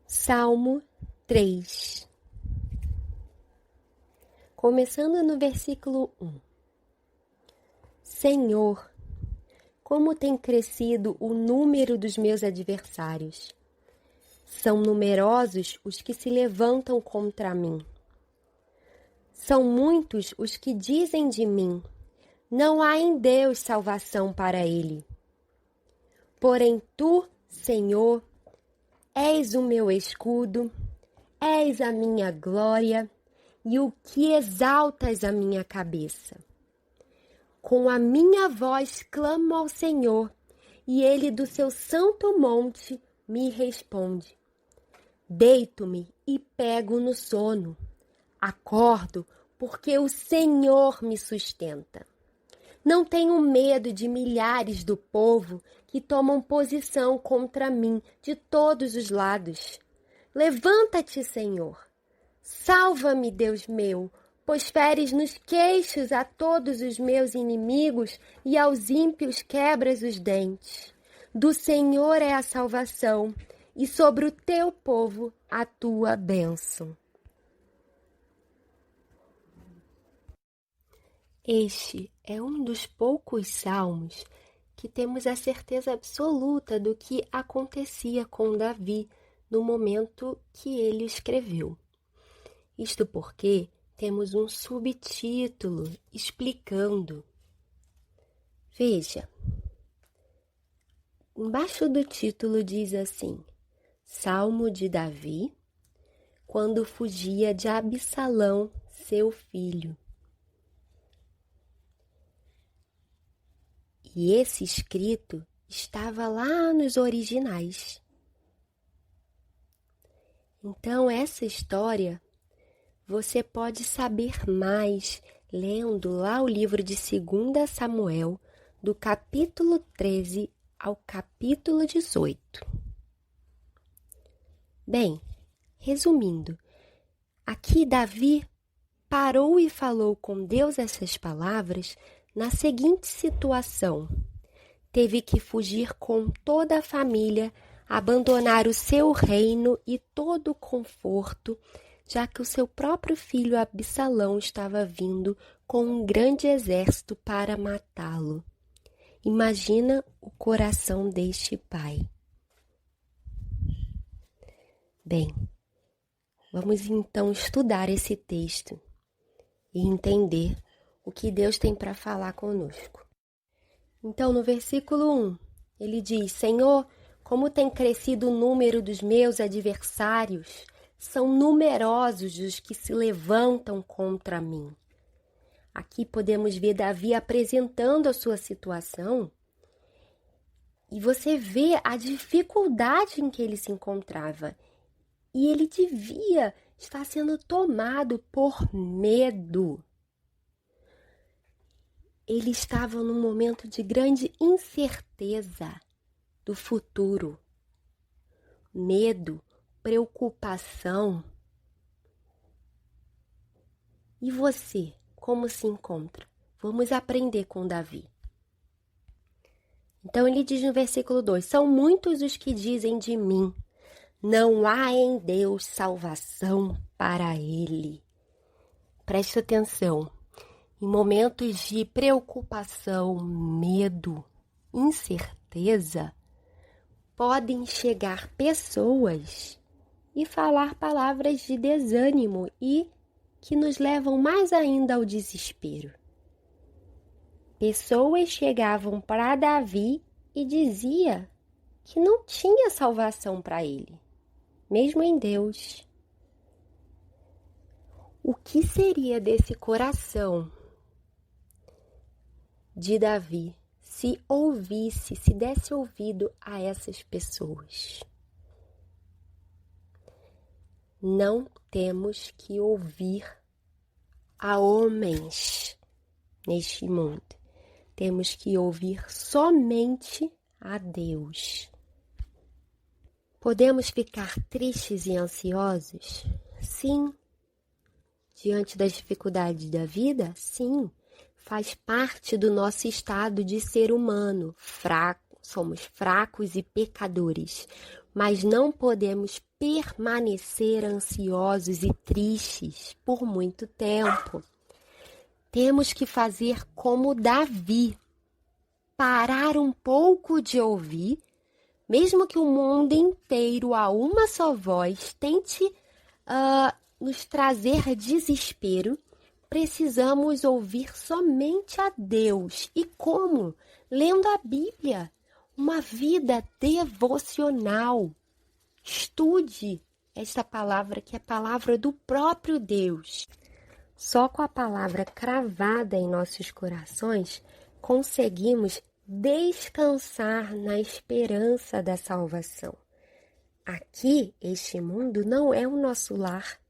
Salmo 3. Começando no versículo 1. Senhor, como tem crescido o número dos meus adversários. São numerosos os que se levantam contra mim. São muitos os que dizem de mim, não há em Deus salvação para ele. Porém tu, Senhor, és o meu escudo, és a minha glória e o que exaltas a minha cabeça. Com a minha voz clamo ao Senhor, e ele do seu santo monte me responde. Deito-me e pego no sono. Acordo porque o Senhor me sustenta. Não tenho medo de milhares do povo que tomam posição contra mim de todos os lados. Levanta-te, Senhor. Salva-me, Deus meu, pois feres nos queixos a todos os meus inimigos e aos ímpios quebras os dentes. Do Senhor é a salvação, e sobre o teu povo a tua bênção. Este é um dos poucos salmos que temos a certeza absoluta do que acontecia com Davi no momento que ele escreveu. Isto porque temos um subtítulo explicando. Veja, embaixo do título diz assim: Salmo de Davi, quando fugia de Absalão, seu filho. E esse escrito estava lá nos originais. Então, essa história você pode saber mais lendo lá o livro de 2 Samuel, do capítulo 13 ao capítulo 18. Bem, resumindo, aqui Davi parou e falou com Deus essas palavras na seguinte situação. Teve que fugir com toda a família, abandonar o seu reino e todo o conforto, já que o seu próprio filho Absalão estava vindo com um grande exército para matá-lo. Imagina o coração deste pai. Bem, vamos então estudar esse texto e entender o que Deus tem para falar conosco. Então, no versículo 1, ele diz: Senhor, como tem crescido o número dos meus adversários, são numerosos os que se levantam contra mim. Aqui podemos ver Davi apresentando a sua situação e você vê a dificuldade em que ele se encontrava. E ele devia estar sendo tomado por medo. Ele estava num momento de grande incerteza do futuro. Medo, preocupação. E você, como se encontra? Vamos aprender com Davi. Então ele diz no versículo 2, são muitos os que dizem de mim, não há em Deus salvação para ele. Preste atenção, em momentos de preocupação, medo, incerteza, podem chegar pessoas e falar palavras de desânimo e que nos levam mais ainda ao desespero. Pessoas chegavam para Davi e diziam que não tinha salvação para ele, mesmo em Deus. O que seria desse coração de Davi se ouvisse, se desse ouvido a essas pessoas? Não temos que ouvir a homens neste mundo. Temos que ouvir somente a Deus. Podemos ficar tristes e ansiosos? Sim. Diante das dificuldades da vida? Sim. Faz parte do nosso estado de ser humano, fraco, somos fracos e pecadores, mas não podemos permanecer ansiosos e tristes por muito tempo. Temos que fazer como Davi, parar um pouco de ouvir, mesmo que o mundo inteiro, a uma só voz, tente nos trazer desespero. Precisamos ouvir somente a Deus. E como? Lendo a Bíblia, uma vida devocional. Estude esta palavra, que é a palavra do próprio Deus. Só com a palavra cravada em nossos corações, conseguimos descansar na esperança da salvação. Aqui, este mundo não é o nosso lar,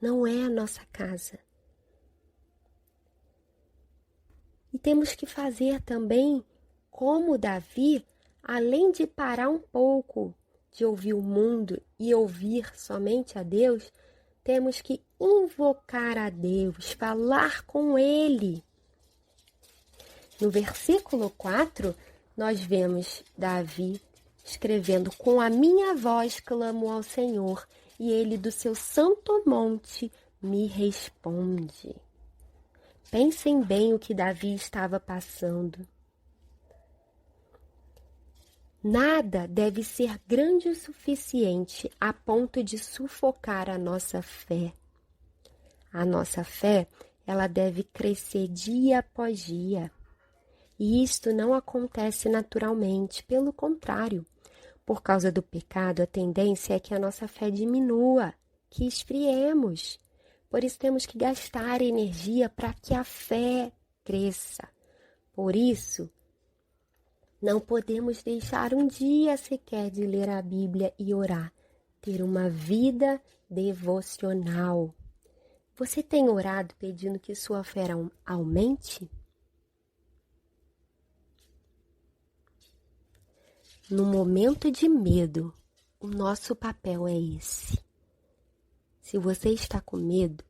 não é a nossa casa. E temos que fazer também, como Davi, além de parar um pouco de ouvir o mundo e ouvir somente a Deus, temos que invocar a Deus, falar com Ele. No versículo 4, nós vemos Davi escrevendo: com a minha voz clamo ao Senhor, e Ele do seu santo monte me responde. Pensem bem o que Davi estava passando. Nada deve ser grande o suficiente a ponto de sufocar a nossa fé. A nossa fé, ela deve crescer dia após dia. E isto não acontece naturalmente, pelo contrário. Por causa do pecado, a tendência é que a nossa fé diminua, que esfriemos. Por isso temos que gastar energia para que a fé cresça. Por isso, não podemos deixar um dia sequer de ler a Bíblia e orar. Ter uma vida devocional. Você tem orado pedindo que sua fé aumente? No momento de medo, o nosso papel é esse. Se você está com medo,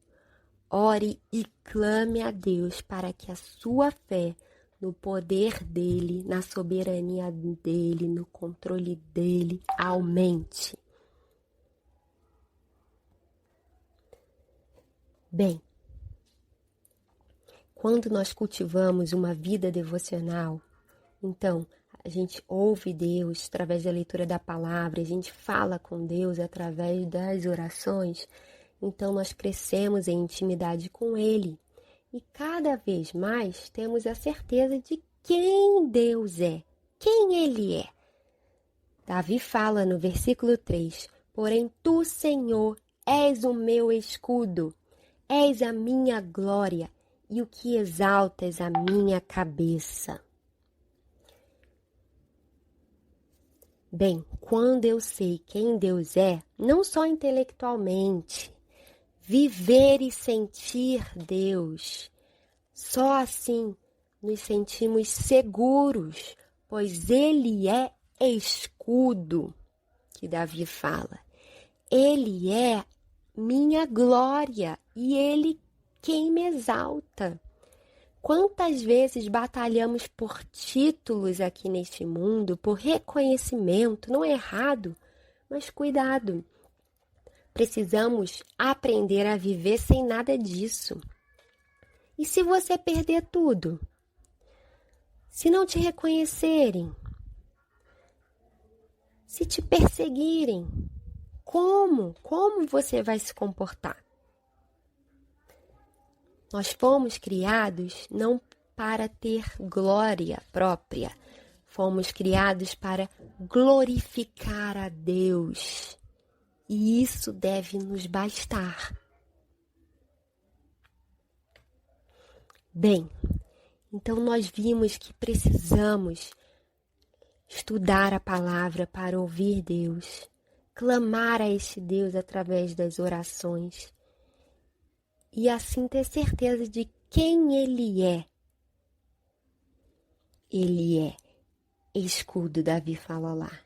ore e clame a Deus para que a sua fé no poder dele, na soberania dele, no controle dele, aumente. Bem, quando nós cultivamos uma vida devocional, então a gente ouve Deus através da leitura da palavra, a gente fala com Deus através das orações, então nós crescemos em intimidade com Ele. E cada vez mais temos a certeza de quem Deus é, quem Ele é. Davi fala no versículo 3, porém tu, Senhor, és o meu escudo, és a minha glória e o que exaltas a minha cabeça. Bem, quando eu sei quem Deus é, não só intelectualmente, viver e sentir Deus, só assim nos sentimos seguros, pois Ele é escudo, que Davi fala. Ele é minha glória e Ele quem me exalta. Quantas vezes batalhamos por títulos aqui neste mundo, por reconhecimento, não é errado, mas cuidado. Precisamos aprender a viver sem nada disso. E se você perder tudo? Se não te reconhecerem? Se te perseguirem? Como? Como você vai se comportar? Nós fomos criados não para ter glória própria, fomos criados para glorificar a Deus. E isso deve nos bastar. Bem, então nós vimos que precisamos estudar a palavra para ouvir Deus, clamar a este Deus através das orações e assim ter certeza de quem Ele é. Ele é escudo, Davi fala lá.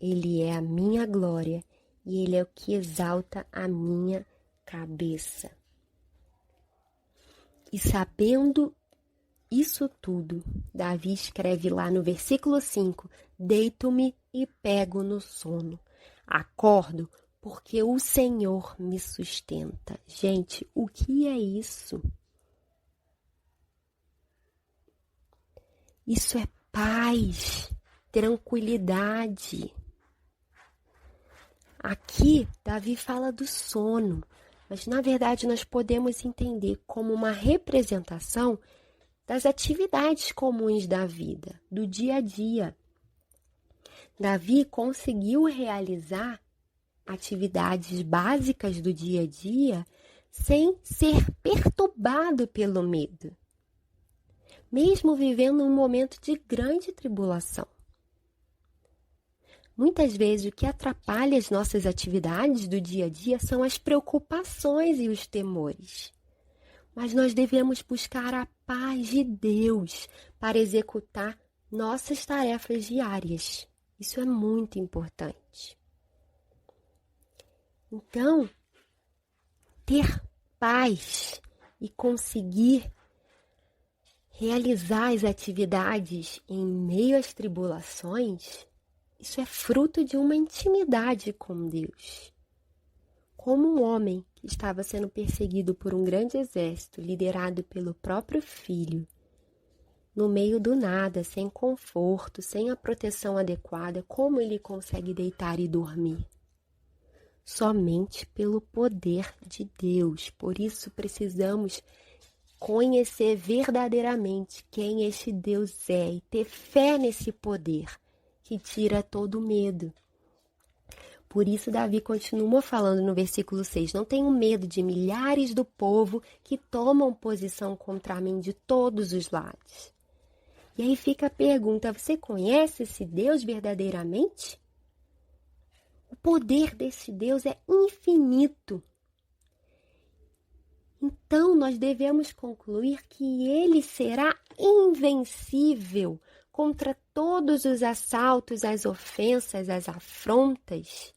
Ele é a minha glória e Ele é o que exalta a minha cabeça. E sabendo isso tudo, Davi escreve lá no versículo 5, deito-me e pego no sono. Acordo porque o Senhor me sustenta. Gente, o que é isso? Isso é paz, tranquilidade. Aqui, Davi fala do sono, mas na verdade nós podemos entender como uma representação das atividades comuns da vida, do dia a dia. Davi conseguiu realizar atividades básicas do dia a dia sem ser perturbado pelo medo, mesmo vivendo um momento de grande tribulação. Muitas vezes o que atrapalha as nossas atividades do dia a dia são as preocupações e os temores. Mas nós devemos buscar a paz de Deus para executar nossas tarefas diárias. Isso é muito importante. Então, ter paz e conseguir realizar as atividades em meio às tribulações, isso é fruto de uma intimidade com Deus. Como um homem que estava sendo perseguido por um grande exército, liderado pelo próprio filho, no meio do nada, sem conforto, sem a proteção adequada, como ele consegue deitar e dormir? Somente pelo poder de Deus. Por isso precisamos conhecer verdadeiramente quem este Deus é e ter fé nesse poder que tira todo o medo. Por isso Davi continua falando no versículo 6, não tenho medo de milhares do povo que tomam posição contra mim de todos os lados. E aí fica a pergunta, você conhece esse Deus verdadeiramente? O poder desse Deus é infinito. Então nós devemos concluir que ele será invencível contra todos os assaltos, as ofensas, as afrontas,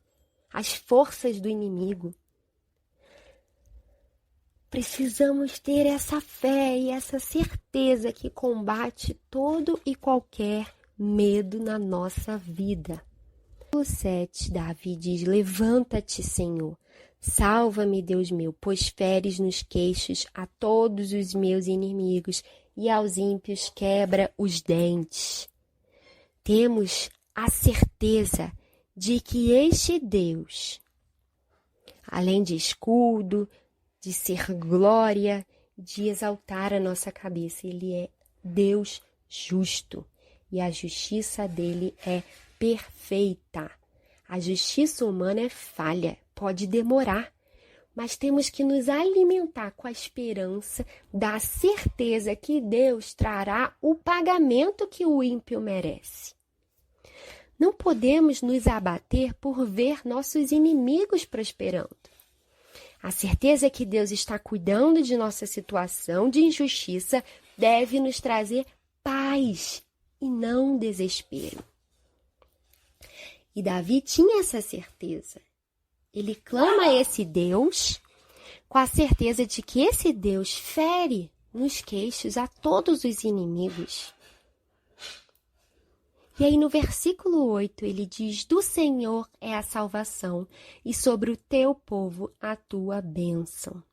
as forças do inimigo. Precisamos ter essa fé e essa certeza que combate todo e qualquer medo na nossa vida. No 7, Davi diz, levanta-te, Senhor, salva-me, Deus meu, pois feres nos queixos a todos os meus inimigos e aos ímpios quebra os dentes. Temos a certeza de que este Deus, além de escudo, de ser glória, de exaltar a nossa cabeça, ele é Deus justo e a justiça dele é perfeita. A justiça humana é falha, pode demorar, mas temos que nos alimentar com a esperança da certeza que Deus trará o pagamento que o ímpio merece. Não podemos nos abater por ver nossos inimigos prosperando. A certeza que Deus está cuidando de nossa situação de injustiça deve nos trazer paz e não desespero. E Davi tinha essa certeza. Ele clama a esse Deus com a certeza de que esse Deus fere nos queixos a todos os inimigos. E aí no versículo 8 ele diz, do Senhor é a salvação e sobre o teu povo a tua bênção.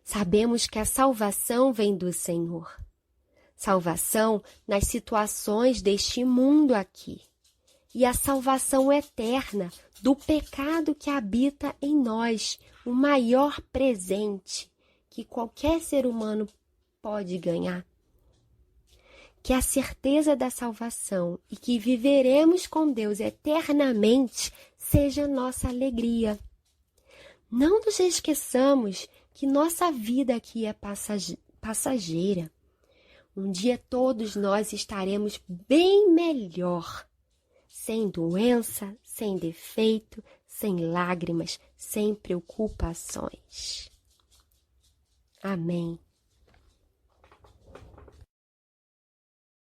Sabemos que a salvação vem do Senhor. Salvação nas situações deste mundo aqui. E a salvação eterna do pecado que habita em nós, o maior presente que qualquer ser humano pode ganhar. Que a certeza da salvação e que viveremos com Deus eternamente seja nossa alegria. Não nos esqueçamos que nossa vida aqui é passageira. Um dia todos nós estaremos bem melhor, sem doença, sem defeito, sem lágrimas, sem preocupações. Amém.